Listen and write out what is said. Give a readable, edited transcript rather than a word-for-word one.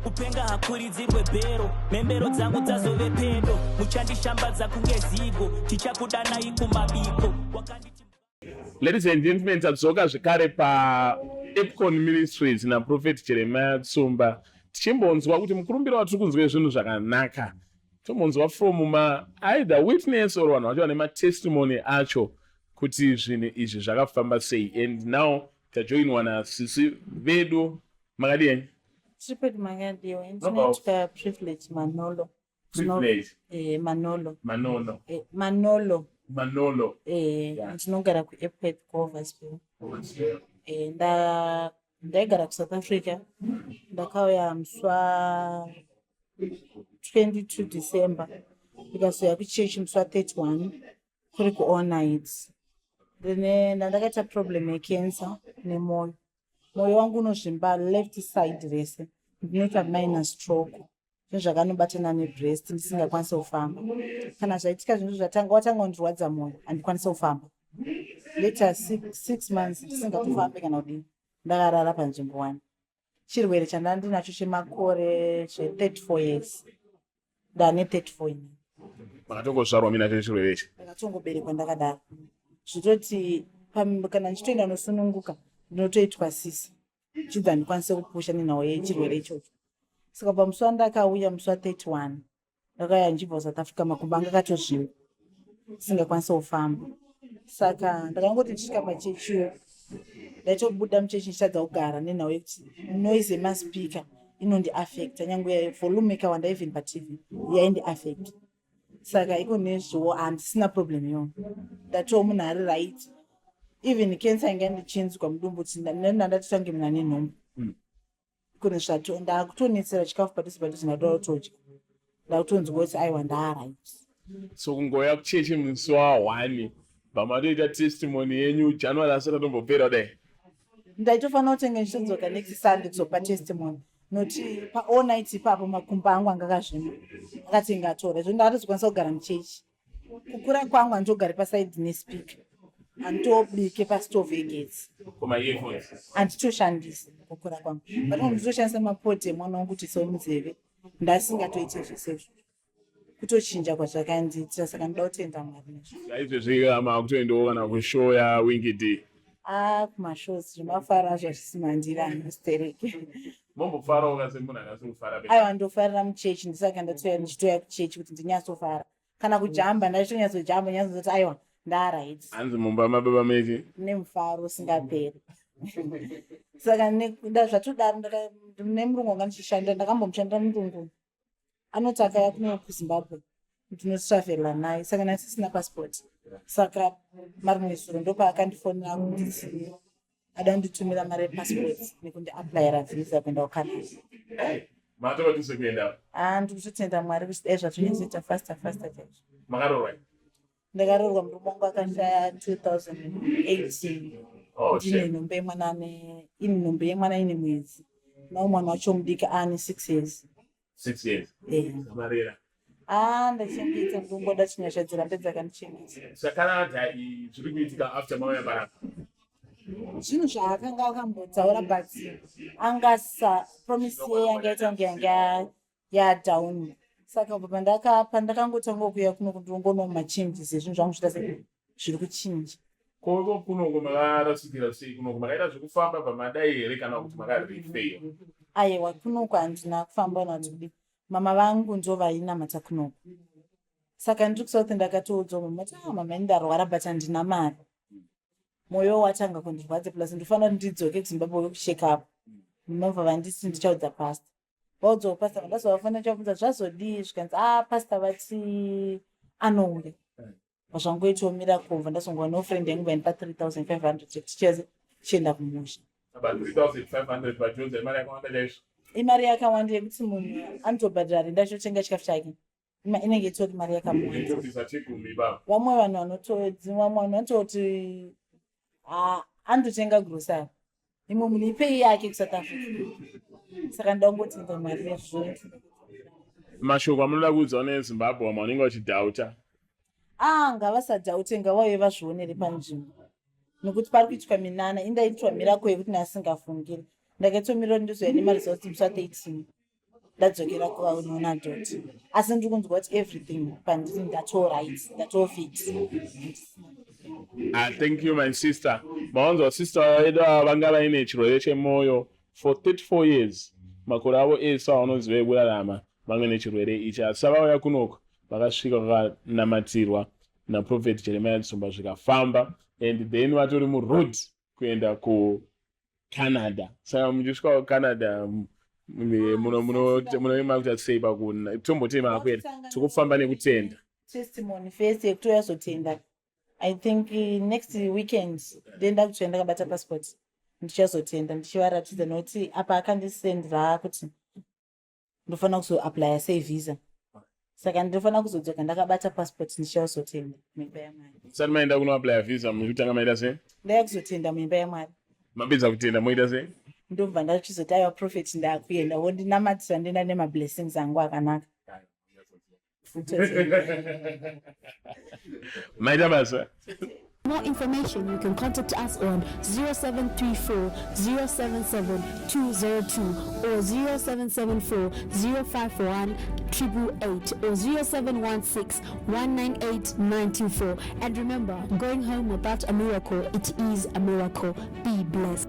kupenga hakuridzirwe bhero mhembero dzangu dzazove pedo muchandishambadza kunge zigo tichakudanai kumabiko. Ladies and gentlemen, tadzoka zvekare paEpcon Ministries naProfeti Jeremiah Tsumba tichimbonzwa kuti mukurumbira watiri kunzwa zvinhu zvakanaka. Tombonzwa from either witness or vanhu vacho vane matestimony acho kuti zvinhu izvi zvakafamba sei. And now tajoinwa nasisi vedu makadii Triplet Magadiwa, International Privilege Manolo. Privilege. Manolo. Manolo. Manolo. Manolo. Ndinogara kuEpcot Goversville. Ndaigara kuSouth Africa. Ndakauya muswa 22 December. Ndikazoya kuchechi muswa 31 kuri kuall nights. Ndakaita problem yecancer nemoyo. Moyo wangu unozvimba left side rese. Ndinoita minor stroke. Zvakanobatana nebreast ndisingakwanisi kufamba. Kana zvaitika zvinhu watanga kundirwadza moyo handikwanisi kufamba. Later 6 months ndisingatofambi kana kudini. Ndakarara panzvimbo 1. Chirwere chandandinacho chemakore 34 years. Ndane 34 years. Makatongozvarwa mina chirwere ichi. Ndakatongoberekwa ndakadaro. Zvitoti kana ndichitoenda nosununguka ndinotoitwa sisi. Chidza ndikwanise kupusha nenhau yechirwere ichocho. Saka pamuswa ndakauya muswa 31. Ndakauya ndibva South Africa makumbo anga akatozviwa. Singakwanise kufamba. Saka ndakangoti ndisvika pachechiyo. Ndaitobuda muchechi ndichitadza kugara nenhau yekuti noise yemaspika inondiaffecta nyangwe volume ikawanda even paTV yaindiaffecta. Saka iko nezvo handisina problem iyoyo. Ndatowo munhu ari right. Even cancer ingandichinzwa mudumbu kuti ndandatotange muna nenhombo. Kune zvato ndakutonetsera chikafu padhuze ndatotoja. Ndakutonzwa kuti aiwa ndaright. So kungoya kuchechi musi wa1 pamatoita testimony yenyu January asati tombopera kudai. Ndaitofanira kutenga ndichidzoka next Sunday kuzopa testimony. Noti all night ipapo makumbo angu anga akazvima. Akatengatora. Zvino ndakatozokwanisa kugara muchechi. Kukura kwangu handogari paside nespeaker. Handitobike pastove yegetsi. Koma earphones. Handitoshandisa kukura kwangu. But nditoshandisa mapoto emwana wangu kuti somunzeve. Ndasingatoite zvisezvo. Kutochinja kwazvakandiitira saka ndoda kutenda Mwari nezvo. Saizvezvi makutoendawo kana kushow yaWinged. Kumashows zvimafara zvazvisimandira anostereke. Mombofarawo kasemunhu akasofara. Aiwa ndofarira muchechi ndisaka ndichitoya kuchechi kuti ndinyatsofara. Kana kujamba ndachitonyatsoujamba nyatsozoti aiwa ndaright. Hanzi mumba mababa mechi. Nemufaro usingaperi. Saka zvatodaro nemurungu wanga ndichishanda ndakambomushandira murungu. Anoti akauya kuno kuZimbabwe. Ndinotravelera naye saka ndisina passport. Saka marimwesuro ndopaakandifonera kuti ada kunditumira mari yepassport nekundiaplayira visa kuenda kuCanada. Matokatise kuenda? Ndikutotenda Mwari kuti dai zvatonyazoita faster chaizvo. Makaroorwa? Ndakaroorwa murume wangu akashaya 2018. Ndine nhombe yemwana ine mwedzi. Nawo mwana wacho mudiki ane 6 years. 6 years? Marera? Ndachengeta ndongoda chinyasha dzirambe dzakandichengeta. Sakanaka zviri kuitika after mauya baraka. Zvinhu zvaakanga akambotsaura but angasa promise yangaita kunge yanga yadown. Saka pandakangotanga kuuya kuno ndongoona machanges zvinhu zvangu zviri kuchinja. Kunongo makarasikira sei? Kunongo makaita zvekufamba pamadai here kana kuti makarefeyo? Aiwa, kunoko handina kufamba natudi. Mama vangu ndo vainamata kunoko. Saka ndiri kuSouth ndakatoudzwa mama kuti mama ndarwara but handina mari. Moyo watanga kundirwadza plus ndinofanira kuti ndidzoke kuZimbabwe kucheck up. Ndinobva vanditi ndichaudza pastor. Vaudzawo pastor ndazovafanira chavudza zvazodii zvikanzi pastor vati anouya. Zvazvangoitawo miracle ndazongoona nofriend yangu vainipa 3500 kuti tichienda kumusha. About 3500 paJones imari yakawanda chaizvo. Imari yakawanda yekuti munhu anotobhadhara renda chotenga chikafu chake. Inenge itori mari yakamwanda. Vamwe vanhu vanotodzimwa vamwe vanototi andotenga grocery. Imwe munhu ipei yake kuSouth Africa. Saka ndangotenda Mwari nezvo. Mashoko amunoda kuudzawo neZimbabwe vamwe vanenge vachidhauta. Ngavasadhaute ngavauye vazvionere panzvimbo. Nokuti pari kuitwa minana indaitwa miracle yekuti nasingafungiri. Ndakatomira ndizouya nemari zauti muswa 13. ndadzokera kuvaunona doti asi ndiri kunzwa kuti everything pandiri ndatallright ndatofit. Thank you my sister. Mawanzo sister wedu vanga vaine chirwere chemwoyo for 34 years. Makore avo ese avanoziva kurarama vanga nechirwere ichi, asi vauya kunoko vakasvika vakanamatirwa naProfeti Jeremiah Tsumba zvikafamba, and then vatori muroad kuenda kuCanada. Saka muchisvika kuCanada munoema kuti atisei pakuna tombotema kwete tikufamba nekutenda testimony first yekutoyazotenda. I think next weekend ndenda kuti ndakabata passport ndichazotenda ndichivaratidza nokuti apa akandisendera kuti ndofanira kuzoapply sei visa, saka ndofanira kuzodzoka ndakabata passport ndichazotenda muimba yaMwari. Sati maenda kunoapply visa muchitanga maita sei? Ndaya kuzotenda muimba yaMwari. Mapedza kutenda moita sei? Ndobva ndachizoti aiwa Prophet ndakuenda wondinamatisa ndenda nemablessings angu akanaka. Maita basa. More information, you can contact us on 0734 077 202 or 0774 0541 888 or 0716 198 924. And remember, going home without a miracle, it is a miracle. Be blessed.